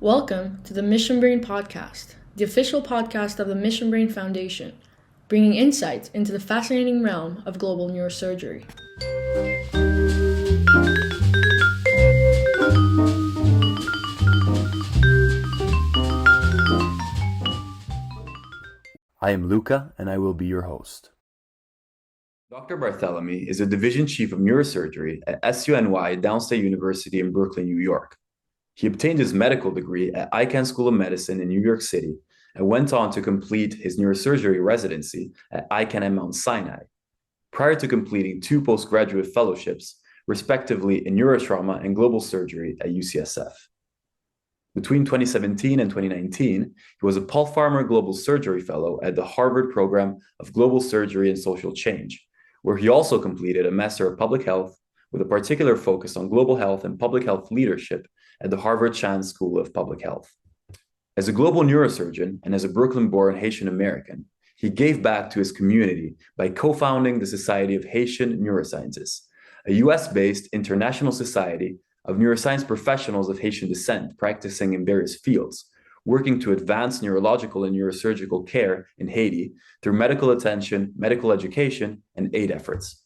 Welcome to the Mission Brain Podcast, the official podcast of the Mission Brain Foundation, bringing insights into the fascinating realm of global neurosurgery. I am Luca, and I will be your host. Dr. Barthélemy is a division chief of neurosurgery at SUNY Downstate University in Brooklyn, New York. He obtained his medical degree at Icahn School of Medicine in New York City and went on to complete his neurosurgery residency at Icahn and Mount Sinai, prior to completing 2 postgraduate fellowships, respectively in neurotrauma and global surgery at UCSF. Between 2017 and 2019, he was a Paul Farmer Global Surgery Fellow at the Harvard Program of Global Surgery and Social Change, where he also completed a Master of Public Health with a particular focus on global health and public health leadership at the Harvard Chan School of Public Health. As a global neurosurgeon and as a Brooklyn-born Haitian-American, he gave back to his community by co-founding the Society of Haitian Neurosciences, a US-based international society of neuroscience professionals of Haitian descent practicing in various fields, working to advance neurological and neurosurgical care in Haiti through medical attention, medical education, and aid efforts.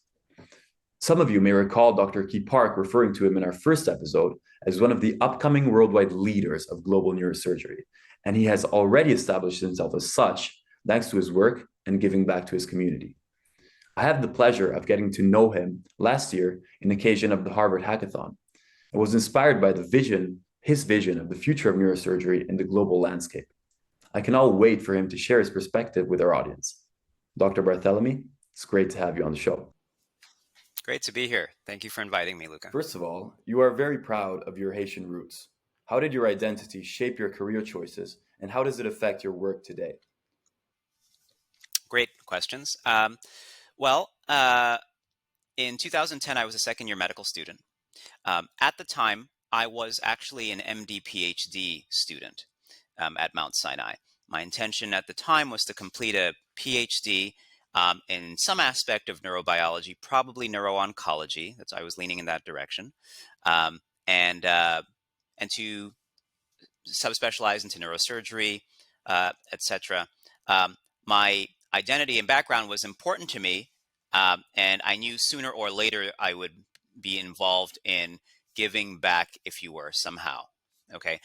Some of you may recall Dr. Key Park referring to him in our first episode as one of the upcoming worldwide leaders of global neurosurgery, and he has already established himself as such thanks to his work and giving back to his community. I had the pleasure of getting to know him last year in occasion of the Harvard Hackathon. I was inspired by his vision of the future of neurosurgery in the global landscape. I cannot wait for him to share his perspective with our audience. Dr. Barthélemy, it's great to have you on the show. Great to be here. Thank you for inviting me, Luca. First of all, you are very proud of your Haitian roots. How did your identity shape your career choices, and how does it affect your work today? Great questions. In 2010, I was a second-year medical student. At the time, I was actually an MD PhD student at Mount Sinai. My intention at the time was to complete a PhD in some aspect of neurobiology, probably neuro-oncology. I was leaning in that direction, and to subspecialize into neurosurgery, etc. My identity and background was important to me, and I knew sooner or later I would be involved in giving back, if you were, somehow. Okay,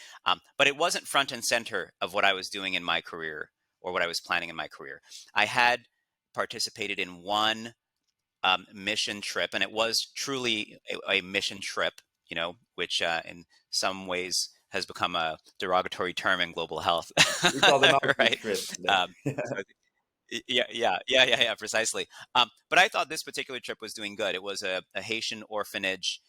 but it wasn't front and center of what I was doing in my career or what I was planning in my career. I had participated in one mission trip, and it was truly a mission trip, which in some ways has become a derogatory term in global health. We call them right? trips. Yeah, precisely. But I thought this particular trip was doing good. It was a Haitian orphanage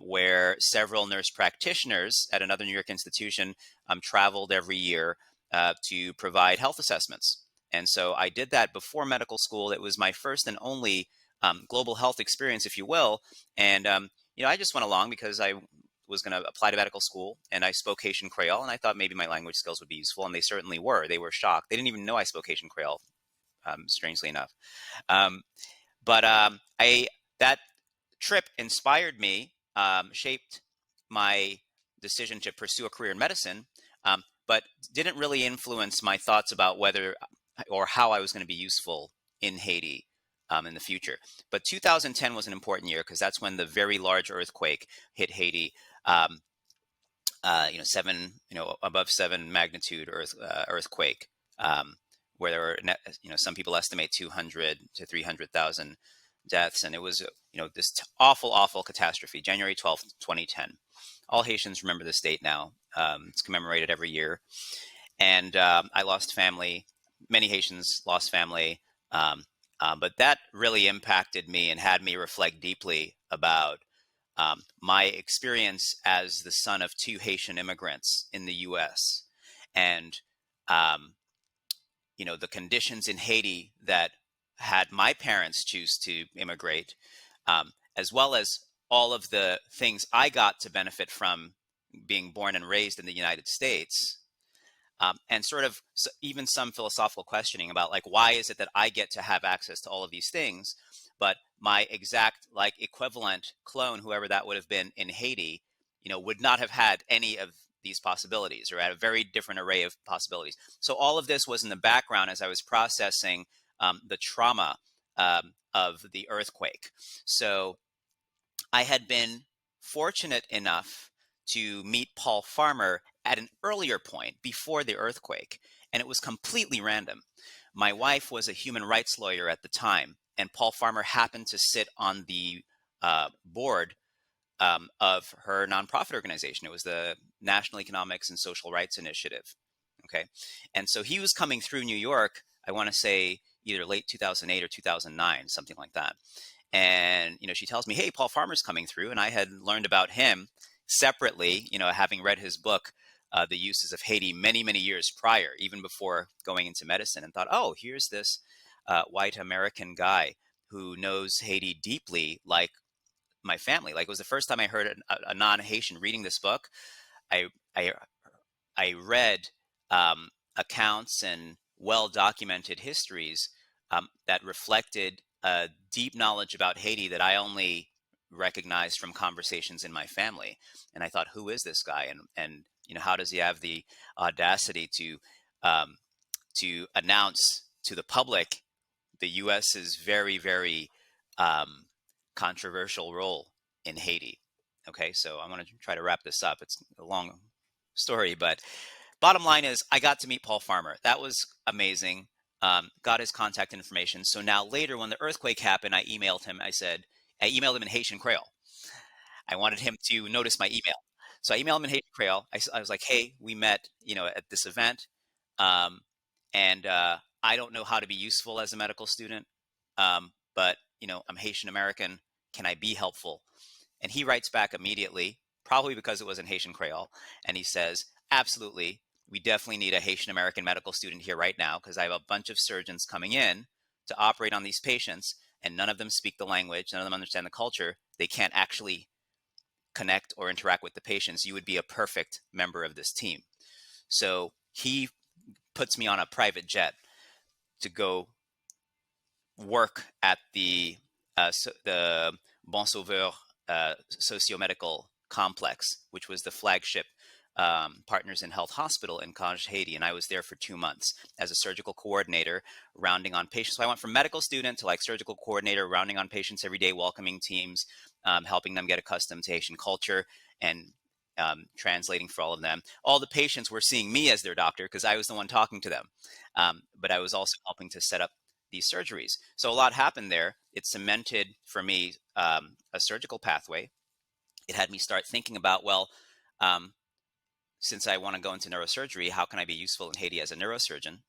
where several nurse practitioners at another New York institution traveled every year to provide health assessments. And so I did that before medical school. It was my first and only global health experience, if you will. And, I just went along because I was going to apply to medical school, and I spoke Haitian Creole, and I thought maybe my language skills would be useful, and they certainly were. They were shocked. They didn't even know I spoke Haitian Creole, strangely enough. That trip inspired me, shaped my decision to pursue a career in medicine, but didn't really influence my thoughts about whether or how I was going to be useful in Haiti in the future. But 2010 was an important year because that's when the very large earthquake hit Haiti. Above 7 magnitude earthquake, where there were, some people estimate 200 to 300,000 deaths, and it was, this awful catastrophe. January 12th, 2010. All Haitians remember this date now. It's commemorated every year, and I lost family. Many Haitians lost family, but that really impacted me and had me reflect deeply about my experience as the son of 2 Haitian immigrants in the U.S. and, the conditions in Haiti that had my parents choose to immigrate, as well as all of the things I got to benefit from being born and raised in the United States, and sort of even some philosophical questioning about, like, why is it that I get to have access to all of these things, but my exact equivalent clone, whoever that would have been in Haiti, would not have had any of these possibilities, or at a very different array of possibilities. So all of this was in the background as I was processing the trauma of the earthquake. So I had been fortunate enough to meet Paul Farmer at an earlier point before the earthquake, and it was completely random. My wife was a human rights lawyer at the time, and Paul Farmer happened to sit on the board of her nonprofit organization. It was the National Economics and Social Rights Initiative. Okay. And so he was coming through New York, I want to say either late 2008 or 2009, something like that. And, she tells me, hey, Paul Farmer's coming through. And I had learned about him separately, having read his book, The Uses of Haiti, many, many years prior, even before going into medicine, and thought, oh, here's this white American guy who knows Haiti deeply, like my family. Like, it was the first time I heard a non-Haitian reading this book. I read accounts and well-documented histories that reflected a deep knowledge about Haiti that I only recognized from conversations in my family. And I thought, who is this guy? And how does he have the audacity to announce to the public the U.S.'s very, very controversial role in Haiti? Okay, so I'm going to try to wrap this up. It's a long story, but bottom line is I got to meet Paul Farmer. That was amazing. Got his contact information. So now later when the earthquake happened, I emailed him. I emailed him in Haitian Creole. I wanted him to notice my email. So I emailed him in Haitian Creole. I was like, hey, we met, at this event. And I don't know how to be useful as a medical student. But, I'm Haitian-American. Can I be helpful? And he writes back immediately, probably because it was in Haitian Creole. And he says, absolutely. We definitely need a Haitian-American medical student here right now, because I have a bunch of surgeons coming in to operate on these patients, and none of them speak the language. None of them understand the culture. They can't actually connect or interact with the patients. You would be a perfect member of this team. So he puts me on a private jet to go work at the Bon Sauveur socio-medical complex, which was the flagship Partners in Health Hospital in Cage, Haiti. And I was there for 2 months as a surgical coordinator, rounding on patients. So I went from medical student to like surgical coordinator, rounding on patients every day, welcoming teams, helping them get accustomed to Haitian culture, and translating for all of them. All the patients were seeing me as their doctor because I was the one talking to them. But I was also helping to set up these surgeries. So a lot happened there. It cemented for me a surgical pathway. It had me start thinking about, well, since I want to go into neurosurgery, how can I be useful in Haiti as a neurosurgeon,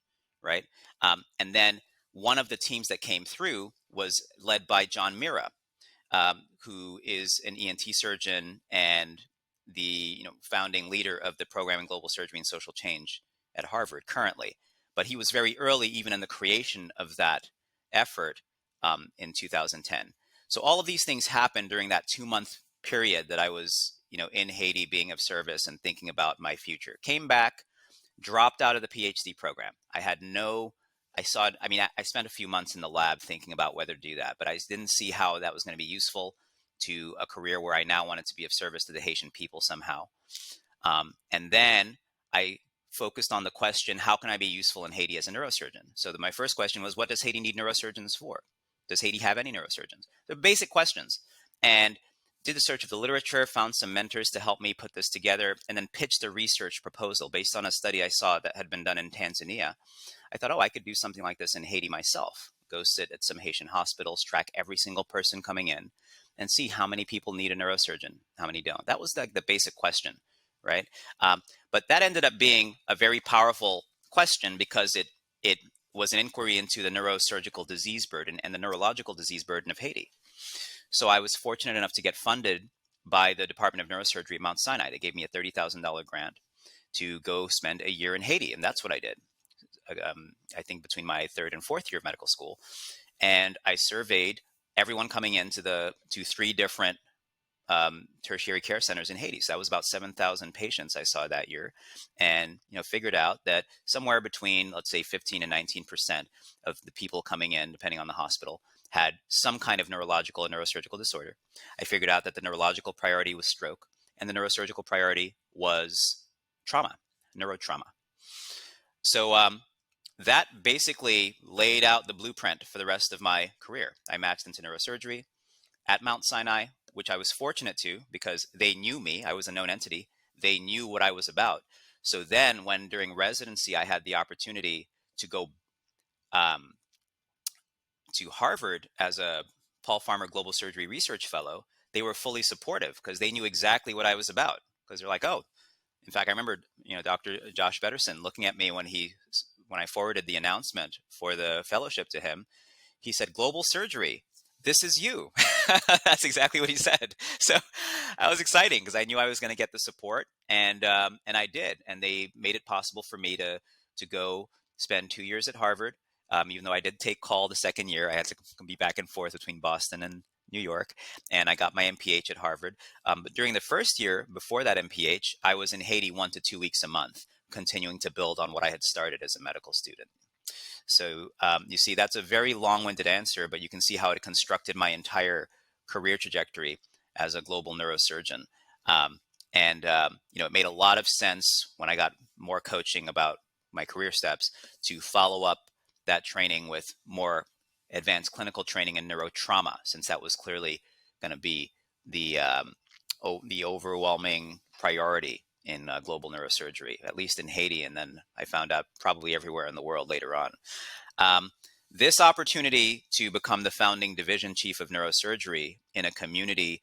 right? And then one of the teams that came through was led by John Mira, who is an ENT surgeon and the founding leader of the program in global surgery and social change at Harvard currently. But he was very early even in the creation of that effort in 2010. So all of these things happened during that 2-month period that I was in Haiti, being of service and thinking about my future. Came back, dropped out of the PhD program. I spent a few months in the lab thinking about whether to do that, but I didn't see how that was going to be useful to a career where I now wanted to be of service to the Haitian people somehow. And then I focused on the question, how can I be useful in Haiti as a neurosurgeon? So my first question was, what does Haiti need neurosurgeons for? Does Haiti have any neurosurgeons? They're basic questions. And did the search of the literature, found some mentors to help me put this together, and then pitched a research proposal based on a study I saw that had been done in Tanzania. I thought, I could do something like this in Haiti myself. Go sit at some Haitian hospitals, track every single person coming in, and see how many people need a neurosurgeon, how many don't. That was the basic question, right? But that ended up being a very powerful question because it was an inquiry into the neurosurgical disease burden and the neurological disease burden of Haiti. So I was fortunate enough to get funded by the Department of Neurosurgery at Mount Sinai. They gave me a $30,000 grant to go spend a year in Haiti, and that's what I did. I think between my 3rd and 4th year of medical school, and I surveyed everyone coming into to 3 different tertiary care centers in Haiti. So that was about 7,000 patients I saw that year, and figured out that somewhere between, let's say, 15 and 19% of the people coming in, depending on the hospital, had some kind of neurological or neurosurgical disorder. I figured out that the neurological priority was stroke, and the neurosurgical priority was neurotrauma. So that basically laid out the blueprint for the rest of my career. I matched into neurosurgery at Mount Sinai, which I was fortunate to because they knew me. I was a known entity. They knew what I was about. So then when during residency, I had the opportunity to go to Harvard as a Paul Farmer Global Surgery Research Fellow, they were fully supportive because they knew exactly what I was about. Because they're like, oh, in fact, I remember, Dr. Josh Betterson looking at me when I forwarded the announcement for the fellowship to him. He said, global surgery, this is you. That's exactly what he said. So I was exciting because I knew I was going to get the support, and I did. And they made it possible for me to go spend 2 years at Harvard. Even though I did take call the second year, I had to be back and forth between Boston and New York, and I got my MPH at Harvard. But during the first year before that MPH, I was in Haiti 1 to 2 weeks a month, continuing to build on what I had started as a medical student. So you see, that's a very long-winded answer, but you can see how it constructed my entire career trajectory as a global neurosurgeon. It made a lot of sense when I got more coaching about my career steps to follow up that training with more advanced clinical training in neurotrauma, since that was clearly going to be the overwhelming priority in global neurosurgery, at least in Haiti, and then I found out probably everywhere in the world later on. This opportunity to become the founding division chief of neurosurgery in a community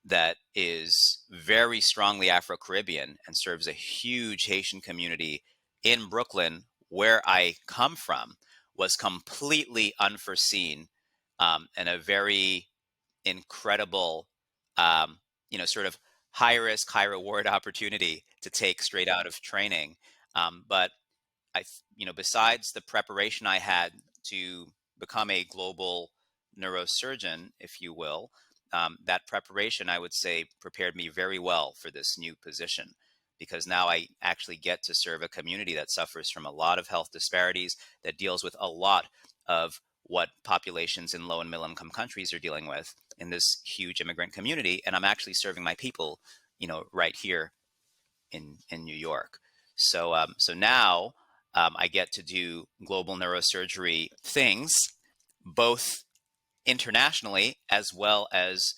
that is very strongly Afro-Caribbean and serves a huge Haitian community in Brooklyn, where I come from, was completely unforeseen and a very incredible, sort of high risk, high reward opportunity to take straight out of training. But besides the preparation I had to become a global neurosurgeon, if you will, that preparation, I would say, prepared me very well for this new position, because now I actually get to serve a community that suffers from a lot of health disparities, that deals with a lot of what populations in low and middle income countries are dealing with in this huge immigrant community. And I'm actually serving my people, right here in New York. So now I get to do global neurosurgery things, both internationally as well as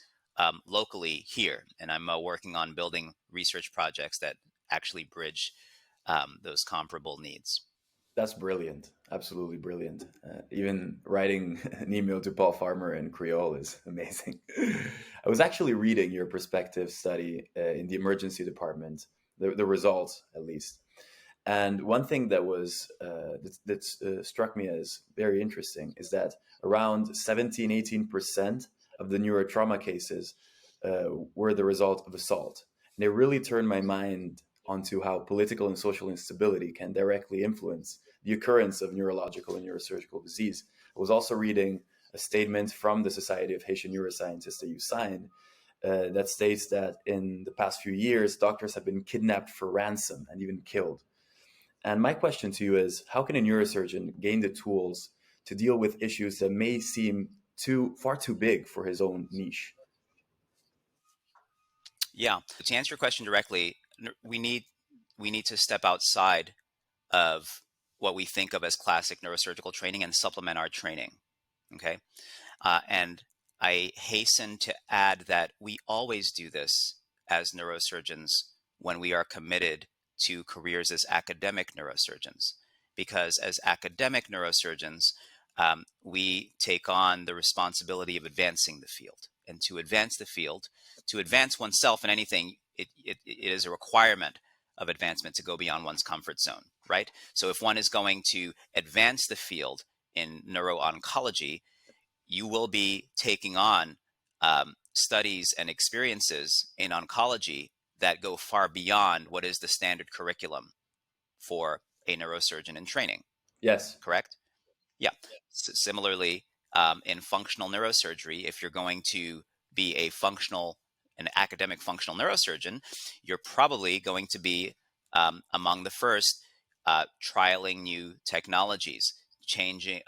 locally here. And I'm working on building research projects that actually bridge those comparable needs. That's brilliant. Absolutely brilliant. Even writing an email to Paul Farmer in Creole is amazing. I was actually reading your perspective study in the emergency department, the results at least. And one thing that was that struck me as very interesting is that around 17-18% of the neurotrauma cases were the result of assault. And it really turned my mind onto how political and social instability can directly influence the occurrence of neurological and neurosurgical disease. I was also reading a statement from the Society of Haitian Neuroscientists that you signed that states that in the past few years, doctors have been kidnapped for ransom and even killed. And my question to you is, how can a neurosurgeon gain the tools to deal with issues that may seem far too big for his own niche? Yeah, to answer your question directly, we need to step outside of what we think of as classic neurosurgical training and supplement our training. Okay, and I hasten to add that we always do this as neurosurgeons when we are committed to careers as academic neurosurgeons, because as academic neurosurgeons, we take on the responsibility of advancing the field. And to advance the field, to advance oneself in anything, it is a requirement of advancement to go beyond one's comfort zone, right? So if one is going to advance the field in neuro-oncology, you will be taking on studies and experiences in oncology that go far beyond what is the standard curriculum for a neurosurgeon in training. Yes. Correct? Yeah. Similarly, in functional neurosurgery, if you're going to be an academic functional neurosurgeon, you're probably going to be among the first trialing new technologies, changing,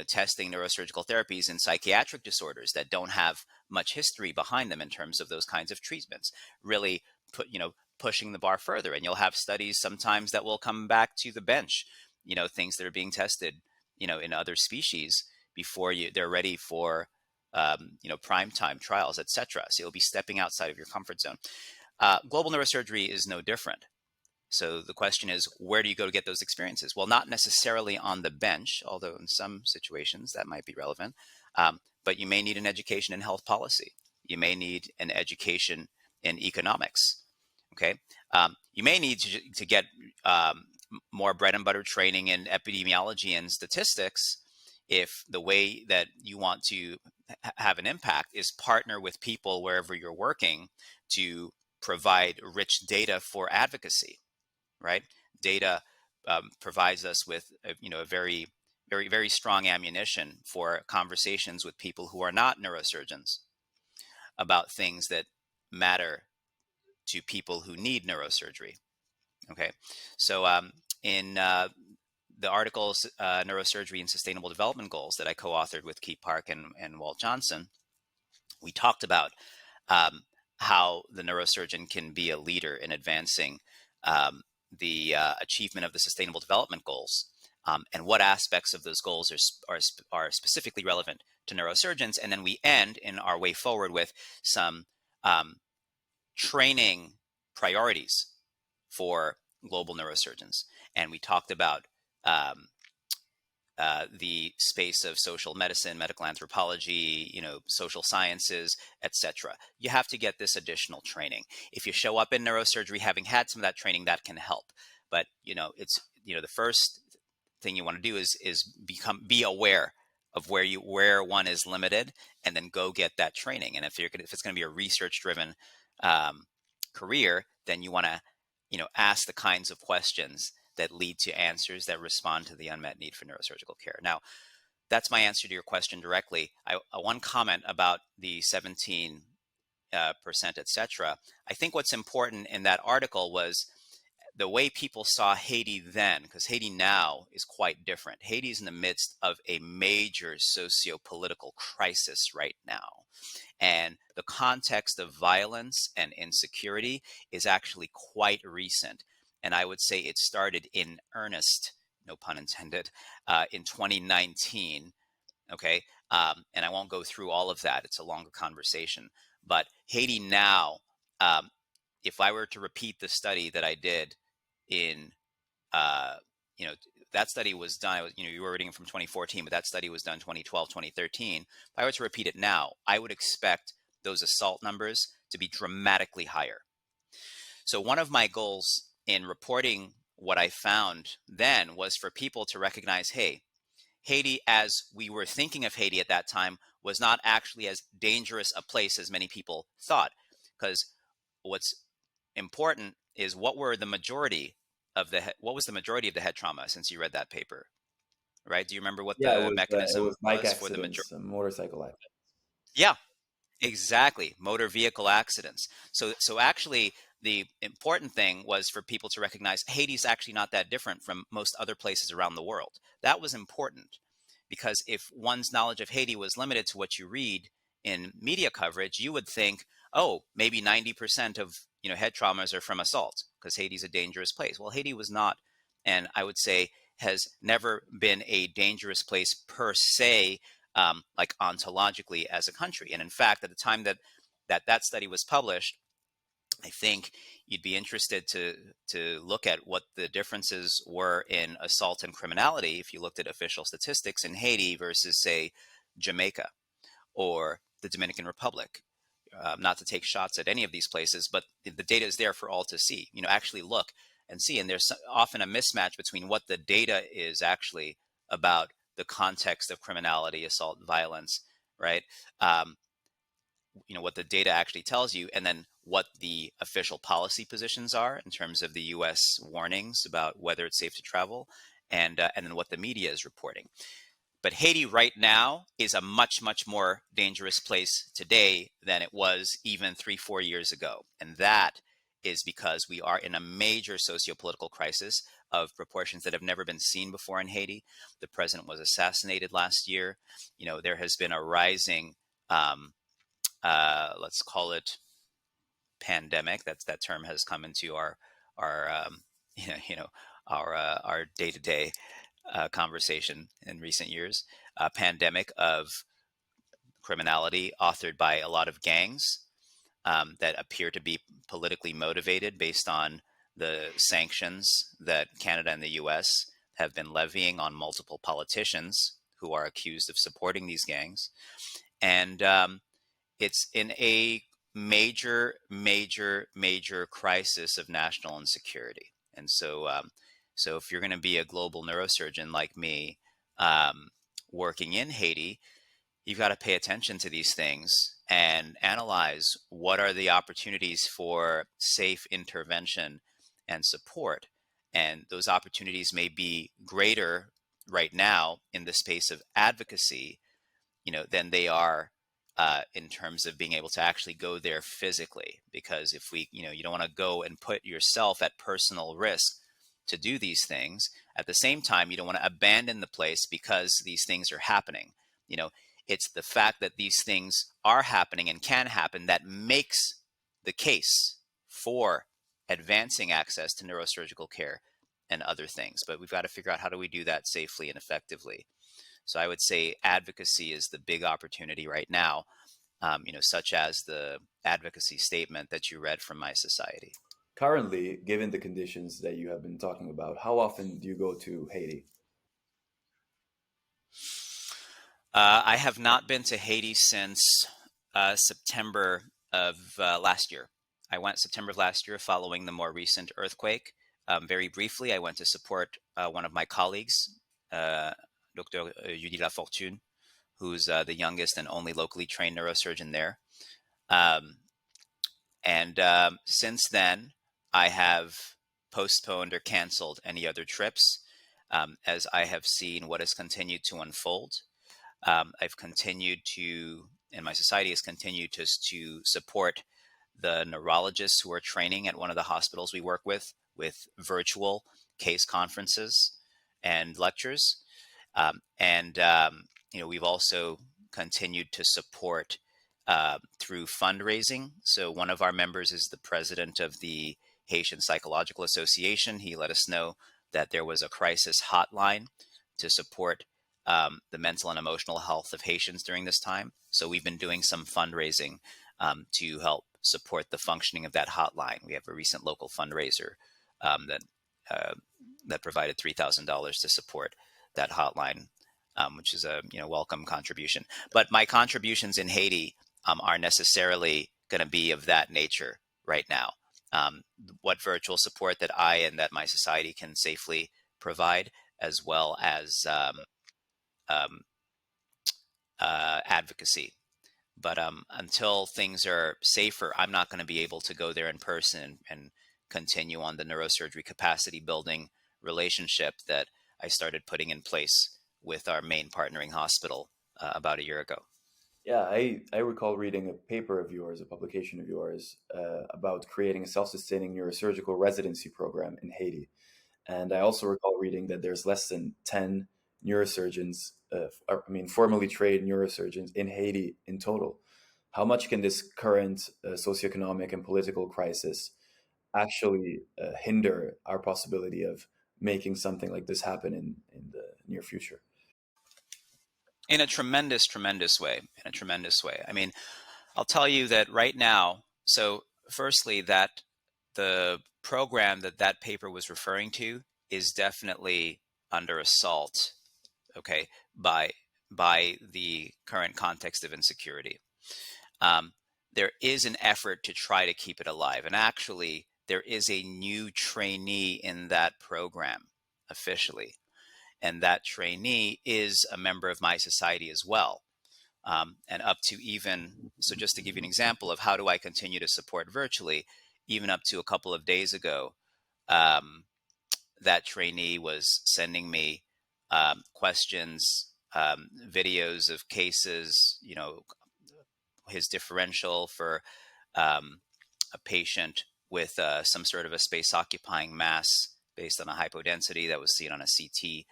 testing neurosurgical therapies in psychiatric disorders that don't have much history behind them in terms of those kinds of treatments. Really pushing the bar further. And you'll have studies sometimes that will come back to the bench, things that are being tested, in other species before they're ready for, prime time trials, etc. So you'll be stepping outside of your comfort zone. Global neurosurgery is no different. So the question is, where do you go to get those experiences? Well, not necessarily on the bench, although in some situations that might be relevant. But you may need an education in health policy. You may need an education in economics. Okay. You may need to get more bread and butter training in epidemiology and statistics if the way that you want to have an impact is partner with people wherever you're working to provide rich data for advocacy, right? Data provides us with a very, very, very strong ammunition for conversations with people who are not neurosurgeons about things that matter to people who need neurosurgery. Okay, so in the articles, Neurosurgery and Sustainable Development Goals that I co-authored with Keith Park and Walt Johnson, we talked about how the neurosurgeon can be a leader in advancing the achievement of the Sustainable Development Goals, and what aspects of those goals are specifically relevant to neurosurgeons. And then we end in our way forward with some training priorities for global neurosurgeons. And we talked about the space of social medicine, medical anthropology, social sciences, etc. You have to get this additional training. If you show up in neurosurgery having had some of that training, that can help. But it's the first thing you want to do is be aware of where one is limited, and then go get that training. And if it's going to be a research-driven career, then you want to ask the kinds of questions that lead to answers that respond to the unmet need for neurosurgical care. Now, that's my answer to your question directly. One comment about the 17%, etc. I think what's important in that article was the way people saw Haiti then, because Haiti now is quite different. Haiti is in the midst of a major socio-political crisis right now. And the context of violence and insecurity is actually quite recent. And I would say it started in earnest, no pun intended, in 2019. Okay. And I won't go through all of that. It's a longer conversation. But Haiti now, if I were to repeat the study that I did in, that study was done, you were reading from 2014, but that study was done 2012, 2013. If I were to repeat it now, I would expect those assault numbers to be dramatically higher. So one of my goals in reporting what I found then was for people to recognize, hey, Haiti, as we were thinking of Haiti at that time, was not actually as dangerous a place as many people thought. Because what's important is what was the majority of the head trauma, since you read that paper, right? Do you remember what the mechanism was for the majority? Motorcycle accidents. Yeah, exactly. Motor vehicle accidents. So actually, the important thing was for people to recognize Haiti's actually not that different from most other places around the world. That was important, because if one's knowledge of Haiti was limited to what you read in media coverage, you would think, oh, maybe 90% of head traumas are from assault because Haiti's a dangerous place. Well, Haiti was not, and I would say has never been a dangerous place per se, like ontologically as a country. And in fact, at the time that study was published, I think you'd be interested to look at what the differences were in assault and criminality if you looked at official statistics in Haiti versus, say, Jamaica or the Dominican Republic. Not to take shots at any of these places, but the data is there for all to see. Actually look and see. And there's often a mismatch between what the data is actually about the context of criminality, assault, violence, right? What the data actually tells you, and then what the official policy positions are in terms of the U.S. warnings about whether it's safe to travel, and then what the media is reporting. But Haiti right now is a much, much more dangerous place today than it was even 3-4 years ago. And that is because we are in a major socio-political crisis of proportions that have never been seen before in Haiti. The president was assassinated last year. There has been a rising, let's call it pandemic. That term has come into our our day-to-day conversation in recent years. A pandemic of criminality authored by a lot of gangs that appear to be politically motivated based on the sanctions that Canada and the US have been levying on multiple politicians who are accused of supporting these gangs. And it's in a major crisis of national insecurity. And so, so if you're going to be a global neurosurgeon like me, working in Haiti, you've got to pay attention to these things and analyze what are the opportunities for safe intervention and support. And those opportunities may be greater right now in the space of advocacy, than they are in terms of being able to actually go there physically. Because if you don't want to go and put yourself at personal risk to do these things. At the same time, you don't want to abandon the place because these things are happening. It's the fact that these things are happening and can happen that makes the case for advancing access to neurosurgical care and other things. But we've got to figure out how do we do that safely and effectively. So I would say advocacy is the big opportunity right now, such as the advocacy statement that you read from my society. Currently, given the conditions that you have been talking about, how often do you go to Haiti? I have not been to Haiti since September of last year. I went September of last year following the more recent earthquake. Very briefly, I went to support one of my colleagues, Dr. Judy Lafortune, who's the youngest and only locally trained neurosurgeon there. Since then, I have postponed or canceled any other trips as I have seen what has continued to unfold. I've continued to, and my society has continued to support the neurologists who are training at one of the hospitals we work with virtual case conferences and lectures. We've also continued to support through fundraising. So one of our members is the president of the Haitian Psychological Association. He let us know that there was a crisis hotline to support the mental and emotional health of Haitians during this time. So we've been doing some fundraising to help support the functioning of that hotline. We have a recent local fundraiser that provided $3,000 to support that hotline, which is a welcome contribution. But my contributions in Haiti are necessarily going to be of that nature right now. What virtual support that I and that my society can safely provide, as well as advocacy. But until things are safer, I'm not going to be able to go there in person and continue on the neurosurgery capacity building relationship that I started putting in place with our main partnering hospital about a year ago. Yeah, I recall reading a paper of yours, a publication of yours, about creating a self-sustaining neurosurgical residency program in Haiti. And I also recall reading that there's less than 10 neurosurgeons, formally trained neurosurgeons in Haiti in total. How much can this current socioeconomic and political crisis actually hinder our possibility of making something like this happen in the near future? In a tremendous way. I mean, I'll tell you that right now, so firstly, that the program that paper was referring to is definitely under assault, okay, by the current context of insecurity. There is an effort to try to keep it alive. And actually, there is a new trainee in that program officially. And that trainee is a member of my society as well. And up to even, so just to give you an example of how do I continue to support virtually, even up to a couple of days ago, that trainee was sending me questions, videos of cases, his differential for a patient with some sort of a space occupying mass based on a hypodensity that was seen on a CT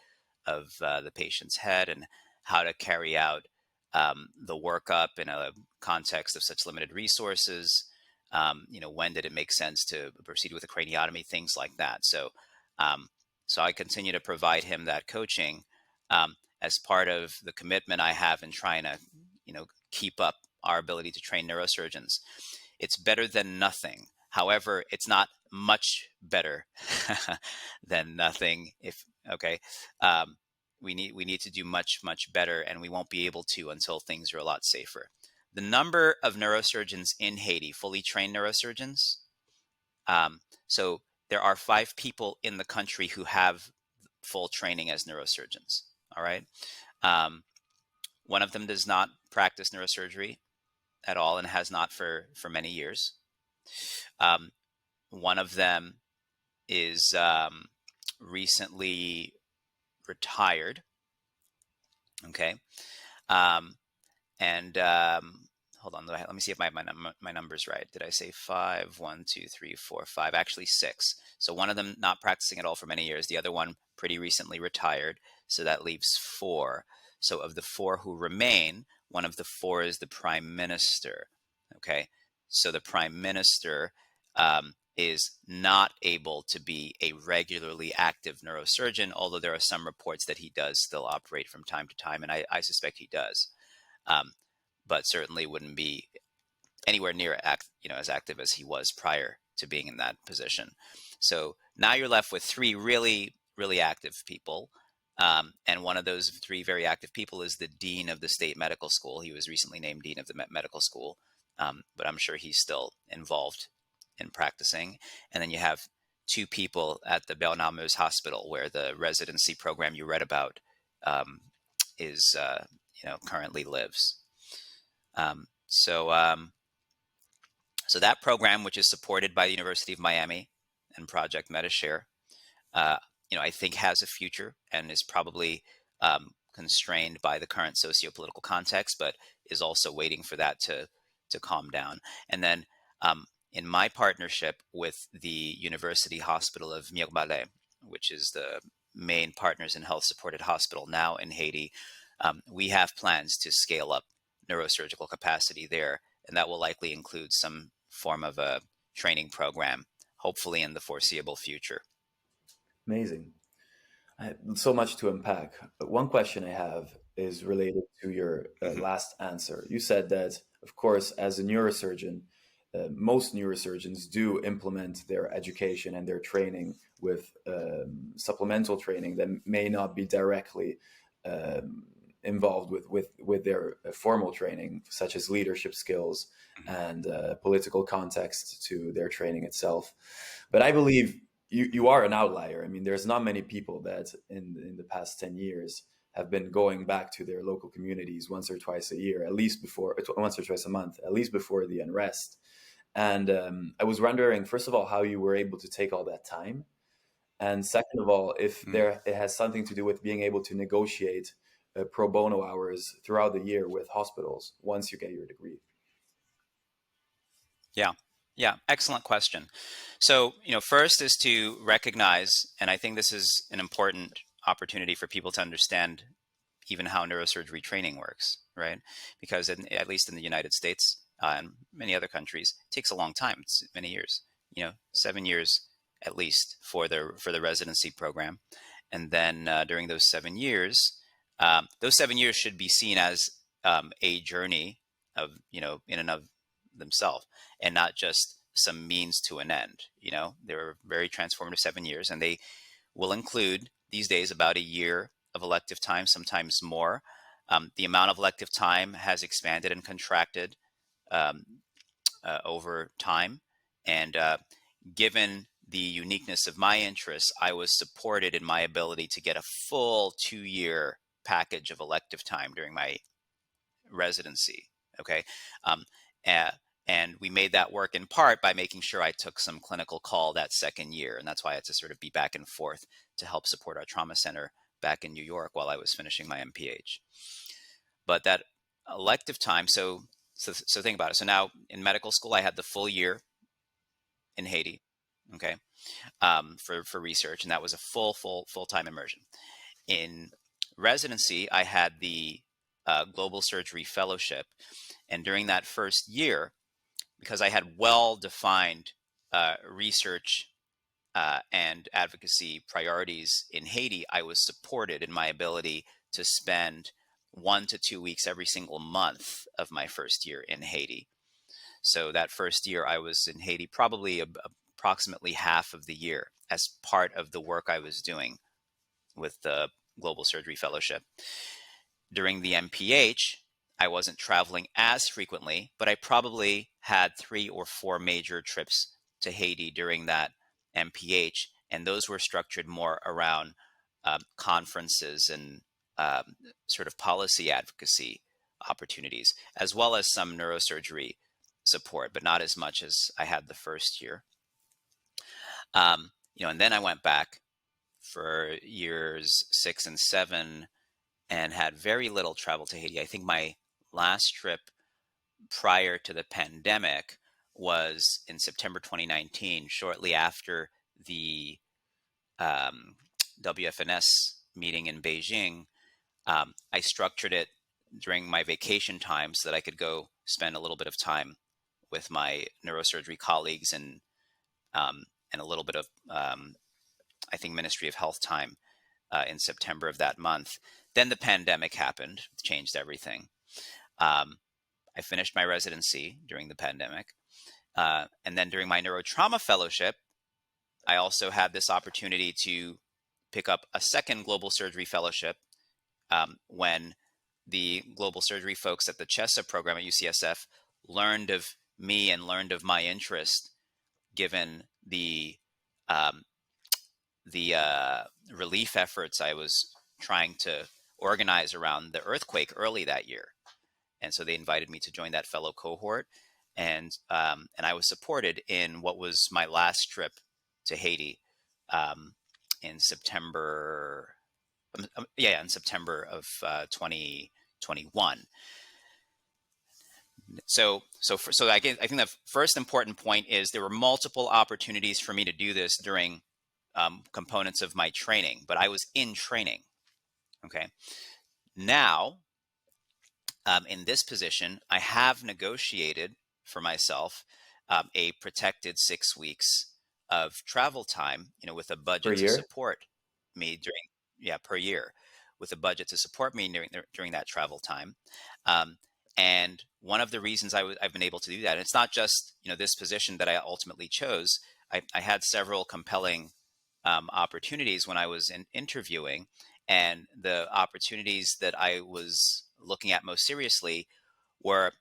of the patient's head, and how to carry out the workup in a context of such limited resources, When did it make sense to proceed with a craniotomy, things like that. So I continue to provide him that coaching as part of the commitment I have in trying to, keep up our ability to train neurosurgeons. It's better than nothing. However, it's not much better than nothing. We need to do much better, and we won't be able to until things are a lot safer. The number of neurosurgeons in Haiti, fully trained neurosurgeons. So there are 5 people in the country who have full training as neurosurgeons. All right. One of them does not practice neurosurgery at all and has not for many years. One of them is recently retired. Okay. Hold on, let me see if my number's right. Did I say 5? 1, 2, 3, 4, 5? Actually 6. So one of them not practicing at all for many years. The other one pretty recently retired. So that leaves 4. So of the 4 who remain, one of the 4 is the Prime Minister. Okay. So the Prime Minister is not able to be a regularly active neurosurgeon, although there are some reports that he does still operate from time to time, and I suspect he does. But certainly wouldn't be anywhere near as active as he was prior to being in that position. So now you're left with 3 really, really active people. And one of those 3 very active people is the dean of the state medical school. He was recently named dean of the medical school, but I'm sure he's still involved in practicing. And then you have 2 people at the Belnameuse Hospital, where the residency program you read about is currently lives. So that program, which is supported by the University of Miami and Project MetaShare, I think has a future and is probably constrained by the current sociopolitical context, but is also waiting for that to calm down. And then in my partnership with the University Hospital of Mirebalais, which is the main Partners in Health supported hospital now in Haiti, we have plans to scale up neurosurgical capacity there, and that will likely include some form of a training program, hopefully in the foreseeable future. Amazing. So much to unpack. One question I have is related to your last answer. You said that, of course, as a neurosurgeon, most neurosurgeons do implement their education and their training with supplemental training that may not be directly involved with their formal training, such as leadership skills and political context to their training itself. But I believe you are an outlier. I mean, there's not many people that in the past 10 years have been going back to their local communities once or twice a year, once or twice a month, at least before the unrest. And I was wondering, first of all, how you were able to take all that time. And second of all, if it has something to do with being able to negotiate pro bono hours throughout the year with hospitals once you get your degree. Yeah, excellent question. So, first is to recognize, and I think this is an important opportunity for people to understand even how neurosurgery training works, right? Because at least in the United States and many other countries, it takes a long time. It's many years, 7 years at least for the residency program. And then during those 7 years, should be seen as a journey of, in and of themselves, and not just some means to an end. They're very transformative 7 years, and they will include these days about a year of elective time, sometimes more. The amount of elective time has expanded and contracted over time. And given the uniqueness of my interests, I was supported in my ability to get a full 2-year package of elective time during my residency. Okay. And we made that work in part by making sure I took some clinical call that second year. And that's why I had to sort of be back and forth to help support our trauma center back in New York while I was finishing my MPH. But that elective time, so think about it. So now in medical school, I had the full year in Haiti, okay, for research, and that was a full-time immersion. In residency, I had the global surgery fellowship, and during that first year, because I had well-defined research and advocacy priorities in Haiti, I was supported in my ability to spend 1 to 2 weeks every single month of my first year in Haiti. So that first year I was in Haiti probably approximately half of the year as part of the work I was doing with the Global Surgery Fellowship. During the MPH, I wasn't traveling as frequently, but I probably had 3 or 4 major trips to Haiti during that MPH, and those were structured more around conferences and sort of policy advocacy opportunities, as well as some neurosurgery support, but not as much as I had the first year. And then I went back for years 6 and 7 and had very little travel to Haiti. I think my last trip prior to the pandemic was in September 2019, shortly after the WFNS meeting in Beijing. I structured it during my vacation time so that I could go spend a little bit of time with my neurosurgery colleagues and a little bit of, I think, Ministry of Health time in September of that month. Then the pandemic happened, changed everything. I finished my residency during the pandemic. And then during my neurotrauma fellowship, I also had this opportunity to pick up a second global surgery fellowship when the global surgery folks at the CHESA program at UCSF learned of me and learned of my interest, given the relief efforts I was trying to organize around the earthquake early that year. And so they invited me to join that fellow cohort. And I was supported in what was my last trip to Haiti in September. In September of 2021. So I think the first important point is there were multiple opportunities for me to do this during components of my training, but I was in training. Okay. Now, in this position, I have negotiated for myself a protected 6 weeks of travel time, with a budget to support me per year, with a budget to support me during that travel time. And one of the reasons I've been able to do that, and it's not just, this position that I ultimately chose. I had several compelling opportunities when I was interviewing, and the opportunities that I was looking at most seriously were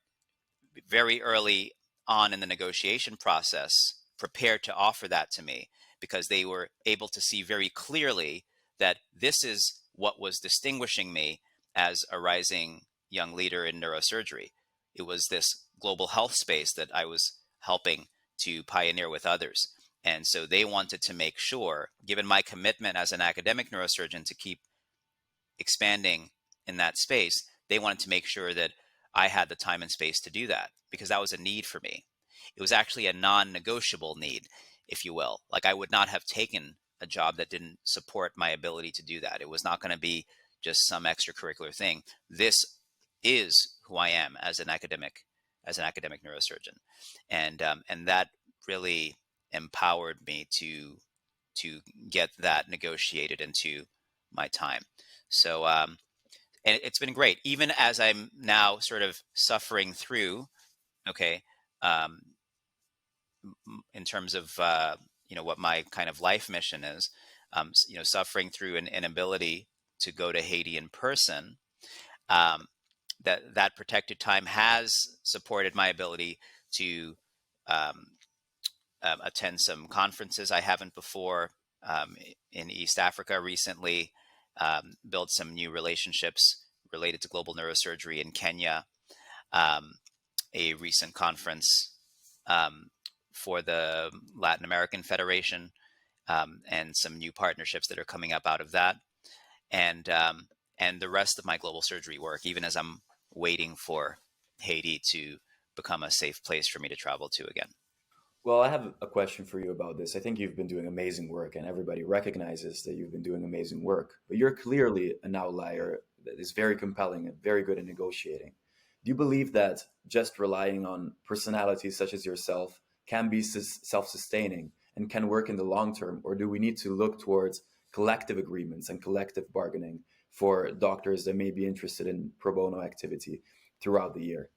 very early on in the negotiation process, prepared to offer that to me, because they were able to see very clearly that this is what was distinguishing me as a rising young leader in neurosurgery. It was this global health space that I was helping to pioneer with others. And so they wanted to make sure, given my commitment as an academic neurosurgeon to keep expanding in that space, they wanted to make sure that I had the time and space to do that, because that was a need for me. It was actually a non-negotiable need, if you will. Like, I would not have taken a job that didn't support my ability to do that. It was not going to be just some extracurricular thing. This is who I am as an academic neurosurgeon, and that really empowered me to get that negotiated into my time. So and it's been great, even as I'm now sort of suffering through, in terms of what my kind of life mission is, suffering through an inability to go to Haiti in person. That protected time has supported my ability to attend some conferences I haven't before in East Africa recently, build some new relationships related to global neurosurgery in Kenya, a recent conference for the Latin American Federation, and some new partnerships that are coming up out of that, and the rest of my global surgery work, even as I'm waiting for Haiti to become a safe place for me to travel to again. Well, I have a question for you about this. I think you've been doing amazing work, and everybody recognizes that you've been doing amazing work. But you're clearly an outlier that is very compelling and very good at negotiating. Do you believe that just relying on personalities such as yourself can be self-sustaining and can work in the long term? Or do we need to look towards collective agreements and collective bargaining for doctors that may be interested in pro bono activity throughout the year?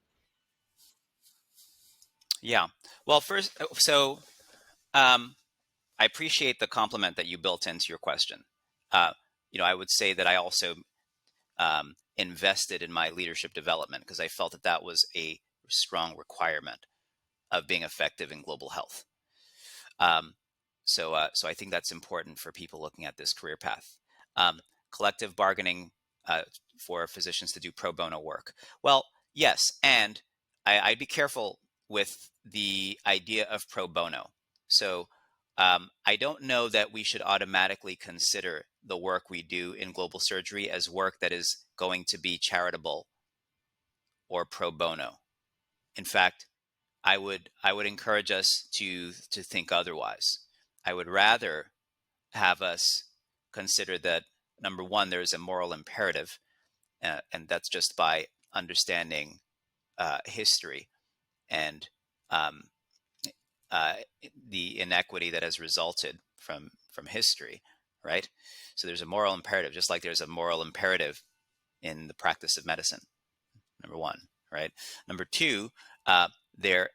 Yeah. Well, first, I appreciate the compliment that you built into your question. I would say that I also invested in my leadership development because I felt that that was a strong requirement of being effective in global health. So I think that's important for people looking at this career path. Collective bargaining for physicians to do pro bono work. Well, yes, and I'd be careful with the idea of pro bono. So I don't know that we should automatically consider the work we do in global surgery as work that is going to be charitable or pro bono. In fact, I would encourage us to think otherwise. I would rather have us consider that, number one, there is a moral imperative, and that's just by understanding history and the inequity that has resulted from history, right? So there's a moral imperative, just like there's a moral imperative in the practice of medicine, number one, right? Number two, there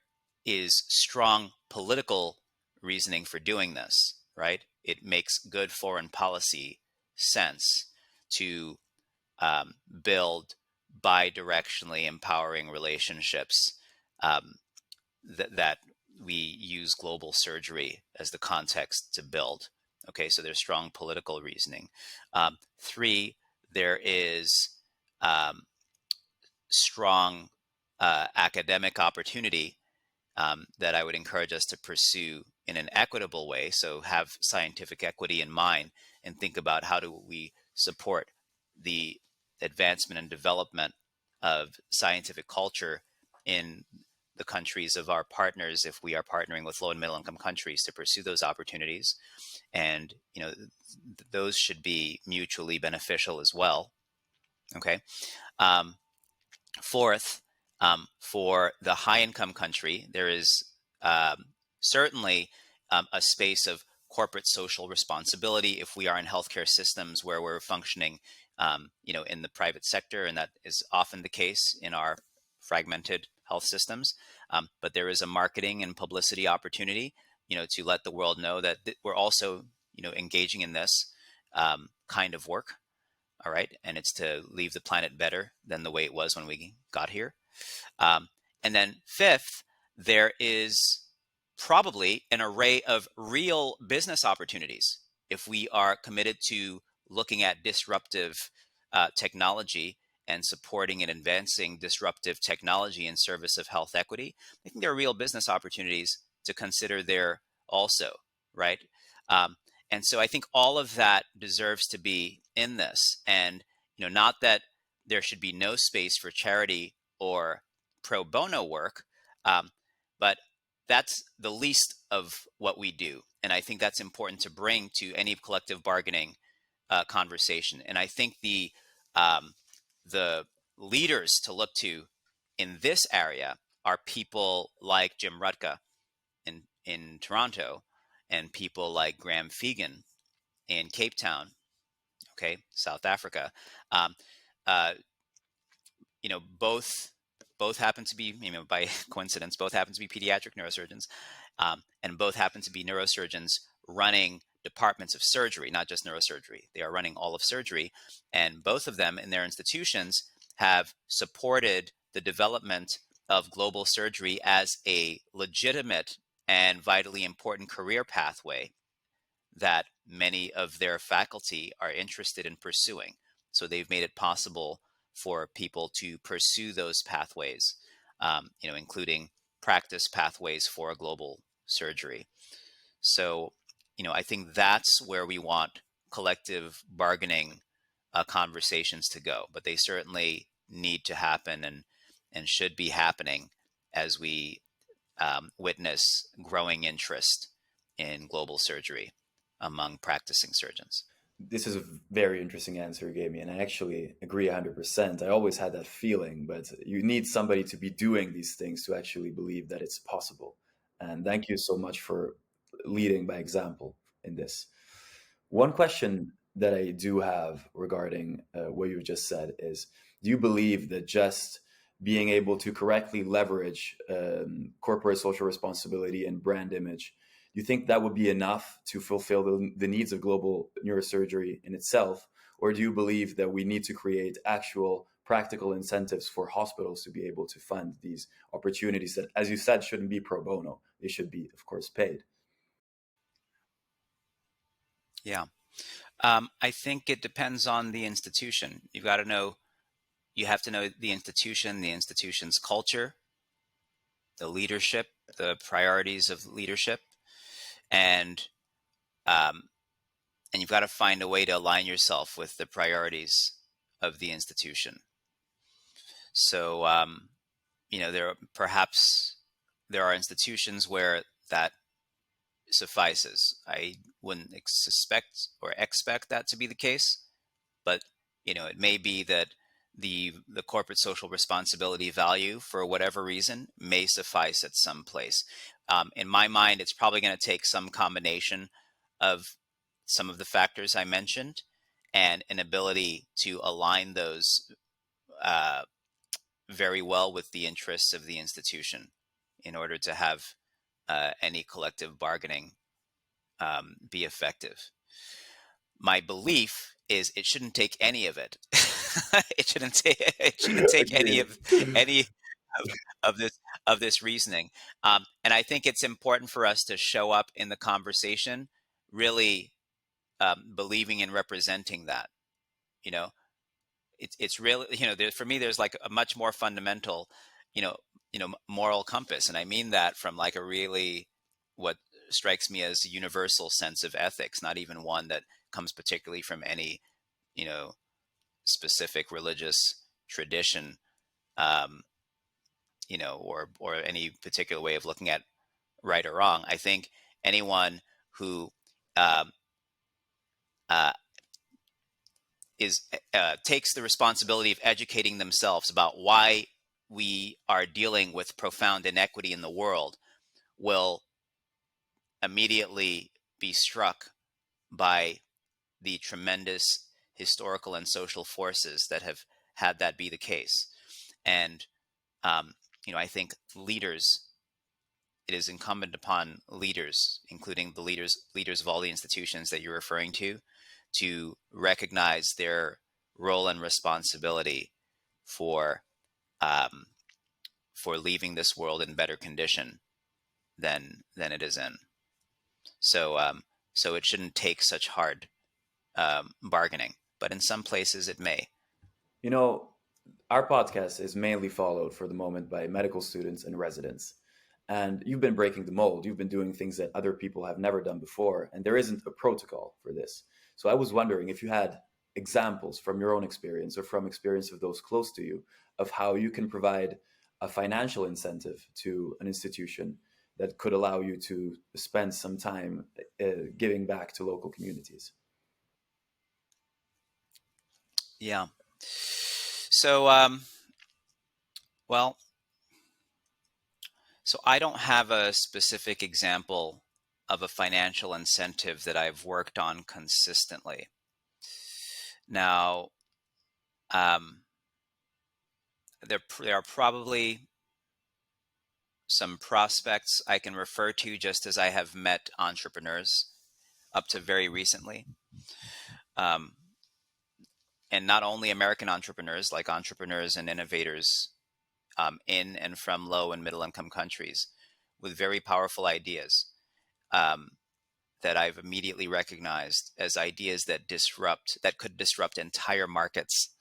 is strong political reasoning for doing this, right? It makes good foreign policy sense to build bi-directionally empowering relationships that we use global surgery as the context to build. Okay, so there's strong political reasoning. Three, there is strong academic opportunity that I would encourage us to pursue in an equitable way. So have scientific equity in mind and think about how do we support the advancement and development of scientific culture in the countries of our partners if we are partnering with low and middle income countries to pursue those opportunities. And, those should be mutually beneficial as well. Okay. Fourth, for the high income country, there is certainly a space of corporate social responsibility if we are in healthcare systems where we're functioning, in the private sector, and that is often the case in our fragmented health systems. But there is a marketing and publicity opportunity, to let the world know that we're also, engaging in this kind of work. All right. And it's to leave the planet better than the way it was when we got here. And then fifth, there is probably an array of real business opportunities if we are committed to looking at disruptive technology and supporting and advancing disruptive technology in service of health equity. I think there are real business opportunities to consider there also, right? And so I think all of that deserves to be in this. And, not that there should be no space for charity or pro bono work, but that's the least of what we do. And I think that's important to bring to any collective bargaining conversation. And I think the leaders to look to in this area are people like Jim Rutka in Toronto, and people like Graham Fegan in Cape Town, okay, South Africa. Both happen to be, by coincidence, both happen to be pediatric neurosurgeons, and both happen to be neurosurgeons running departments of surgery, not just neurosurgery. They are running all of surgery, and both of them in their institutions have supported the development of global surgery as a legitimate and vitally important career pathway that many of their faculty are interested in pursuing. So they've made it possible for people to pursue those pathways, including practice pathways for global surgery. So, I think that's where we want collective bargaining conversations to go, but they certainly need to happen and should be happening as we witness growing interest in global surgery among practicing surgeons. This is a very interesting answer you gave me, and I actually agree 100%. I always had that feeling, but you need somebody to be doing these things to actually believe that it's possible. And thank you so much for leading by example in this. One question that I do have regarding what you just said is, do you believe that just being able to correctly leverage corporate social responsibility and brand image, you think that would be enough to fulfill the needs of global neurosurgery in itself? Or do you believe that we need to create actual practical incentives for hospitals to be able to fund these opportunities that, as you said, shouldn't be pro bono? They should be, of course, paid. Yeah. I think it depends on the institution. You have to know the institution's culture, the leadership, the priorities of leadership, and um, you've got to find a way to align yourself with the priorities of the institution. So, there are institutions where that suffices. I wouldn't suspect or expect that to be the case, but it may be that the corporate social responsibility value, for whatever reason, may suffice at some place. In my mind, it's probably going to take some combination of some of the factors I mentioned and an ability to align those very well with the interests of the institution in order to have any collective bargaining be effective. My belief is it shouldn't take any of it. It shouldn't take any of this reasoning. And I think it's important for us to show up in the conversation really believing and representing that. It's really, for me, there's like a much more fundamental, moral compass, and I mean that from like a really what strikes me as a universal sense of ethics, not even one that comes particularly from any, specific religious tradition, um, or any particular way of looking at right or wrong. I think anyone who um, uh, takes the responsibility of educating themselves about why we are dealing with profound inequity in the world will immediately be struck by the tremendous historical and social forces that have had that be the case. And I think it is incumbent upon leaders, including the leaders of all the institutions that you're referring to recognize their role and responsibility for leaving this world in better condition than it is in. So it shouldn't take such hard bargaining, but in some places it may. Our podcast is mainly followed for the moment by medical students and residents. And you've been breaking the mold. You've been doing things that other people have never done before. And there isn't a protocol for this. So I was wondering if you had examples from your own experience or from experience of those close to you of how you can provide a financial incentive to an institution that could allow you to spend some time giving back to local communities. Yeah. So, well, so I don't have a specific example of a financial incentive that I've worked on consistently. Now, there are probably some prospects I can refer to just as I have met entrepreneurs up to very recently. And not only American entrepreneurs, like entrepreneurs and innovators in and from low and middle income countries with very powerful ideas that I've immediately recognized as ideas that could disrupt entire markets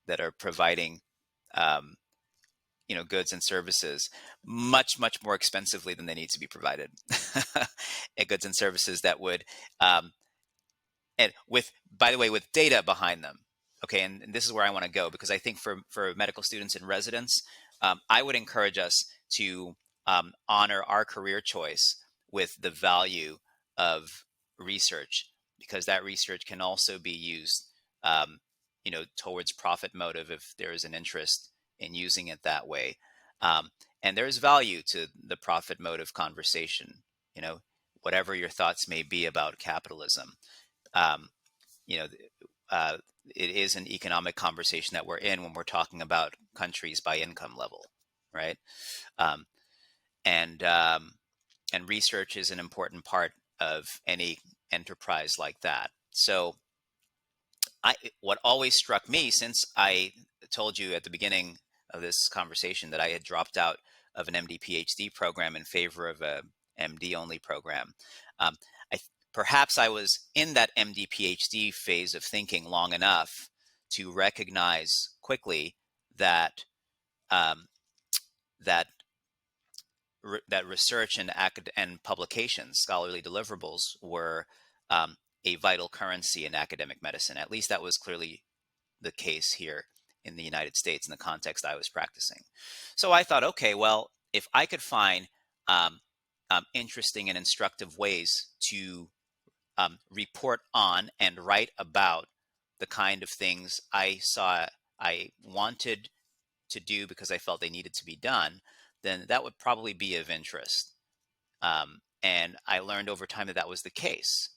that are providing goods and services much more expensively than they need to be provided. And goods and services that would and by the way, with data behind them. Okay, and this is where I want to go, because I think for medical students and residents, I would encourage us to honor our career choice with the value of research because that research can also be used, towards profit motive if there is an interest in using it that way. And there's value to the profit motive conversation, whatever your thoughts may be about capitalism. Um, you know, it is an economic conversation that we're in when we're talking about countries by income level, right? Um, and research is an important part of any enterprise like that. So what always struck me, since I told you at the beginning of this conversation that I had dropped out of an MD PhD program in favor of a MD only program, um, perhaps I was in that MD PhD phase of thinking long enough to recognize quickly that um, that that research and publications, scholarly deliverables, were a vital currency in academic medicine. At least that was clearly the case here in the United States in the context I was practicing. So I thought, okay, well, if I could find interesting and instructive ways to report on and write about the kind of things I saw I wanted to do because I felt they needed to be done, then that would probably be of interest. And I learned over time that that was the case.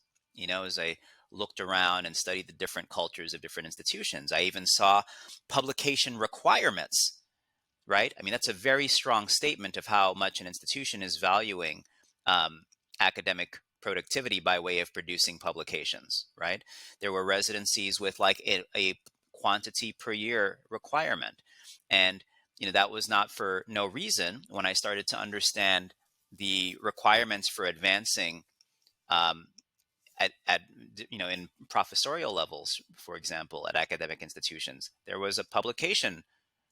As I looked around and studied the different cultures of different institutions, I even saw publication requirements, right? I mean, that's a very strong statement of how much an institution is valuing academic productivity by way of producing publications, right? There were residencies with like a quantity per year requirement. And that was not for no reason. When I started to understand the requirements for advancing in professorial levels, for example, at academic institutions, there was a publication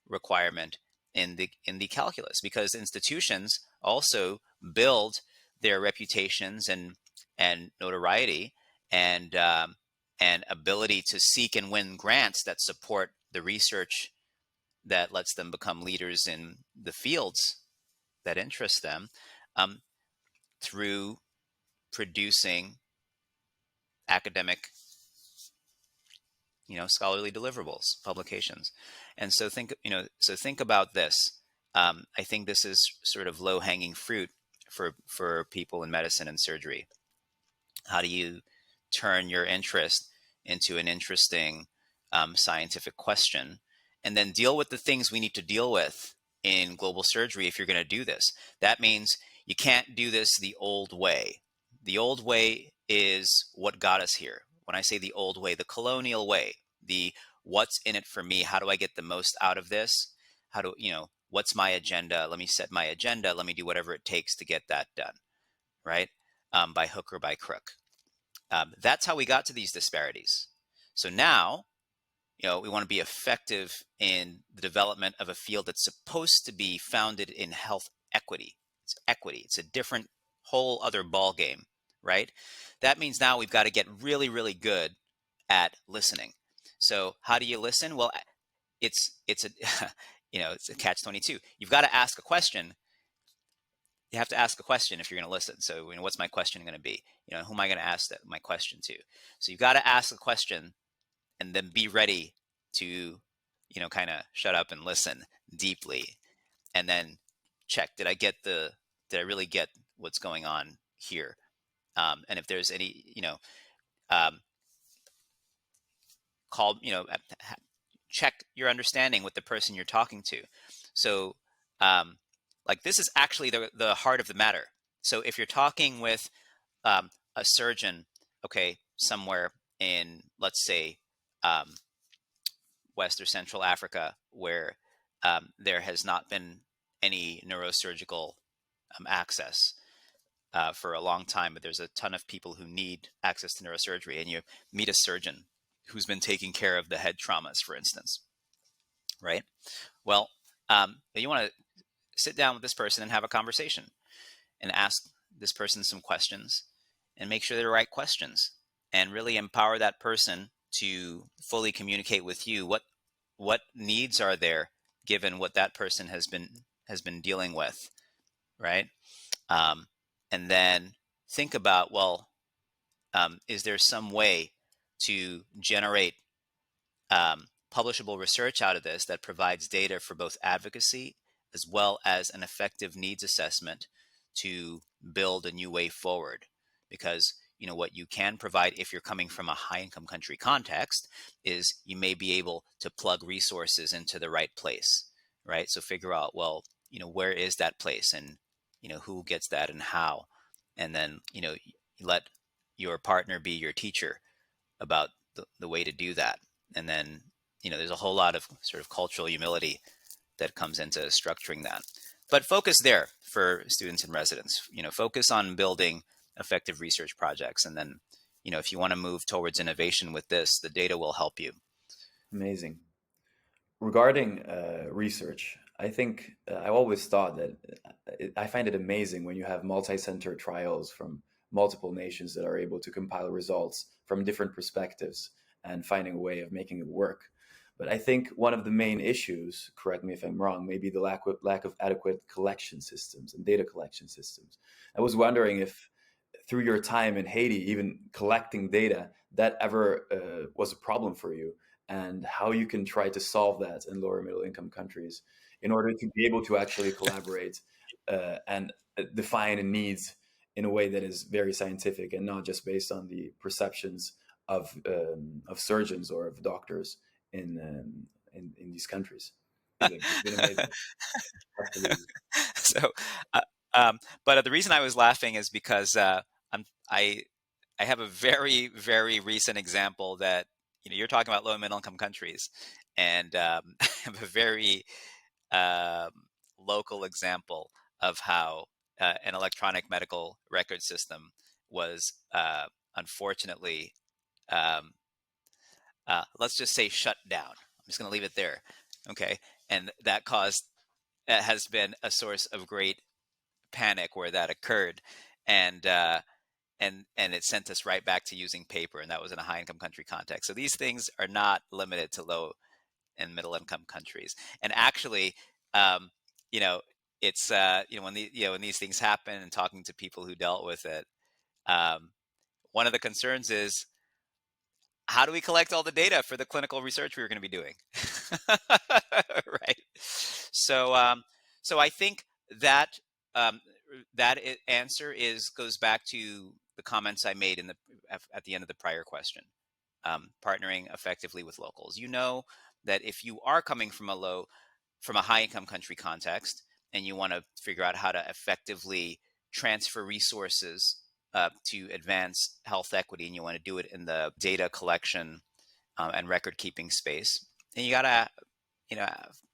requirement in the calculus, because institutions also build their reputations and notoriety and ability to seek and win grants that support the research that lets them become leaders in the fields that interest them, through producing academic, scholarly deliverables, publications. And so think about this. I think this is sort of low-hanging fruit for people in medicine and surgery. How do you turn your interest into an interesting scientific question, and then deal with the things we need to deal with in global surgery if you're going to do this? That means you can't do this the old way. The old way is what got us here. When I say the old way, the colonial way, the what's in it for me, how do I get the most out of this? What's my agenda? Let me set my agenda. Let me do whatever it takes to get that done, right? By hook or by crook. That's how we got to these disparities. So now, we want to be effective in the development of a field that's supposed to be founded in health equity. It's equity. It's a different, whole other ball game, right? That means now we've got to get really, really good at listening. So how do you listen? Well, it's a it's a catch-22. You've got to ask a question. You have to ask a question if you're going to listen. So, what's my question going to be? Who am I going to ask my question to? So you've got to ask a question and then be ready to, kind of shut up and listen deeply, and then check, did I really get what's going on here? And if there's any, check your understanding with the person you're talking to. So, this is actually the heart of the matter. So if you're talking with a surgeon, okay, somewhere in, let's say, West or Central Africa, where there has not been any neurosurgical access for a long time, but there's a ton of people who need access to neurosurgery, and you meet a surgeon who's been taking care of the head traumas, for instance, right? Well, you want to sit down with this person and have a conversation and ask this person some questions and make sure they're the right questions, and really empower that person to fully communicate with you what needs are there given what that person has been dealing with, right? And then think about, well, is there some way to generate publishable research out of this that provides data for both advocacy as well as an effective needs assessment to build a new way forward? Because what you can provide if you're coming from a high income country context is you may be able to plug resources into the right place, right? So figure out, well, where is that place, and who gets that and how, and then let your partner be your teacher about the way to do that. And then there's a whole lot of sort of cultural humility that comes into structuring that. But focus there for students and residents. Focus on building effective research projects, and then if you want to move towards innovation with this, the data will help you. Amazing. Regarding research, I think I always thought that I find it amazing when you have multi-center trials from multiple nations that are able to compile results from different perspectives and finding a way of making it work. But I think one of the main issues, correct me if I'm wrong, may be the lack of adequate collection systems and data collection systems. I was wondering if through your time in Haiti, even collecting data, that ever was a problem for you, and how you can try to solve that in lower middle income countries in order to be able to actually collaborate and define needs in a way that is very scientific and not just based on the perceptions of surgeons or of doctors in these countries. It's been amazing. Absolutely. So, but the reason I was laughing is because I have a very, very recent example that you're talking about low and middle income countries, and I have a very local example of how an electronic medical record system was unfortunately, let's just say, shut down. I'm just going to leave it there. Okay. And that has been a source of great panic where that occurred. And it sent us right back to using paper. And that was in a high income country context. So these things are not limited to low and middle income countries. And actually, it's, when these things happen and talking to people who dealt with it, one of the concerns is, how do we collect all the data for the clinical research we were going to be doing? Right. So I think that answer goes back to the comments I made at the end of the prior question. Partnering effectively with locals. That if you are coming from a high income country context and you want to figure out how to effectively transfer resources to advance health equity, and you want to do it in the data collection and record keeping space, and you got to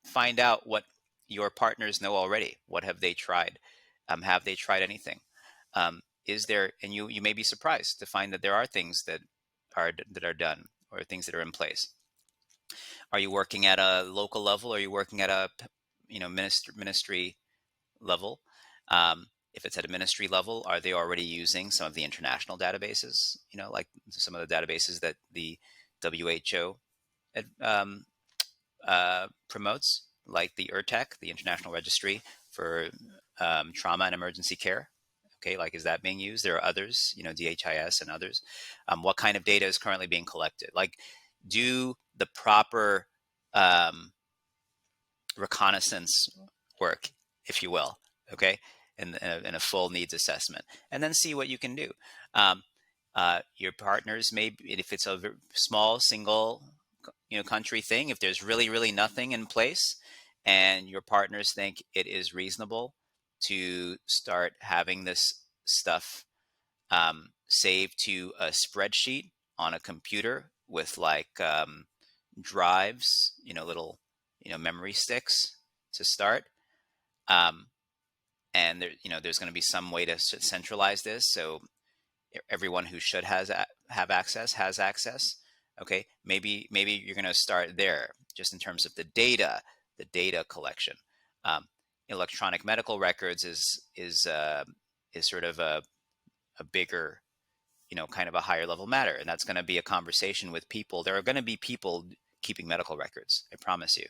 find out what your partners know already. What have they tried? Have they tried anything? Is there, and you may be surprised to find that there are things that are done, or things that are in place. Are you working at a local level? Or are you working at a ministry level? If it's at a ministry level, are they already using some of the international databases? Like some of the databases that the WHO promotes, like the IRTEC, the International Registry for Trauma and Emergency Care. Okay, like, is that being used? There are others, DHIS and others. What kind of data is currently being collected? Like, do the proper reconnaissance work, if you will, okay, in a full needs assessment, and then see what you can do. Your partners may, if it's a small single country thing, if there's really nothing in place, and your partners think it is reasonable to start having this stuff saved to a spreadsheet on a computer with like drives, little memory sticks to start, and there's going to be some way to centralize this so everyone who should have access has access. Okay, maybe you're going to start there, just in terms of the data collection. Electronic medical records is sort of a bigger, kind of a higher level matter, and that's going to be a conversation with people. There are going to be people keeping medical records, I promise you.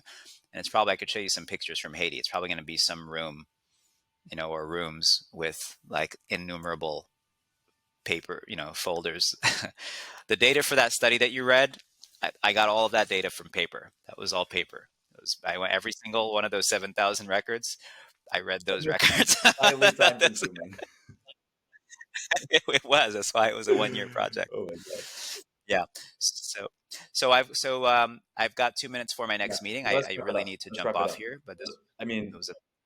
And it's probably, I could show you some pictures from Haiti. It's probably going to be some room, or rooms with like innumerable paper, folders. The data for that study that you read, I got all of that data from paper. That was all paper. I went every single one of those 7,000 records. I read those records. Highly time consuming. It was. That's why it was a 1-year project. Oh my God. Yeah. So I've got 2 minutes for my next meeting. I really need to jump off here, but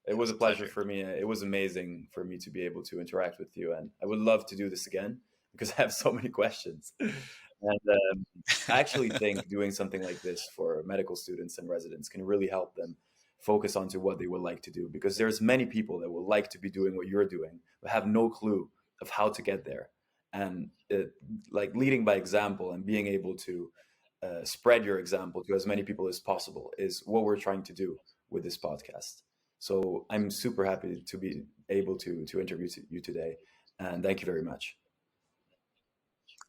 it was a pleasure for me. It was amazing for me to be able to interact with you, and I would love to do this again because I have so many questions. And I actually think doing something like this for medical students and residents can really help them focus onto what they would like to do, because there's many people that would like to be doing what you're doing but have no clue of how to get there. And like leading by example and being able to spread your example to as many people as possible is what we're trying to do with this podcast. So I'm super happy to be able to interview you today, and thank you very much.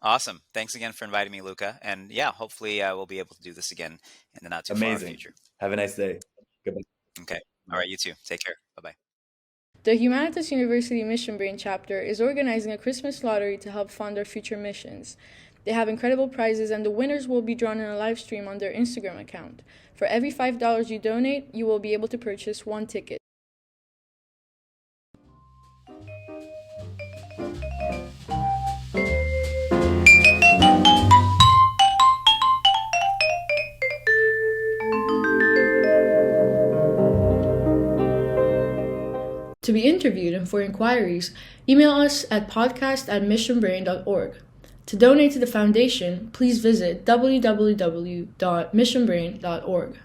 Awesome. Thanks again for inviting me, Luca. And yeah, hopefully we'll be able to do this again in the not too far future. Have a nice day. Goodbye. Okay. All right. You too. Take care. Bye-bye. The Humanitas University Mission Brain chapter is organizing a Christmas lottery to help fund our future missions. They have incredible prizes, and the winners will be drawn in a live stream on their Instagram account. For every $5 you donate, you will be able to purchase 1 ticket. To be interviewed and for inquiries, email us at podcast@missionbrain.org. To donate to the foundation, please visit www.missionbrain.org.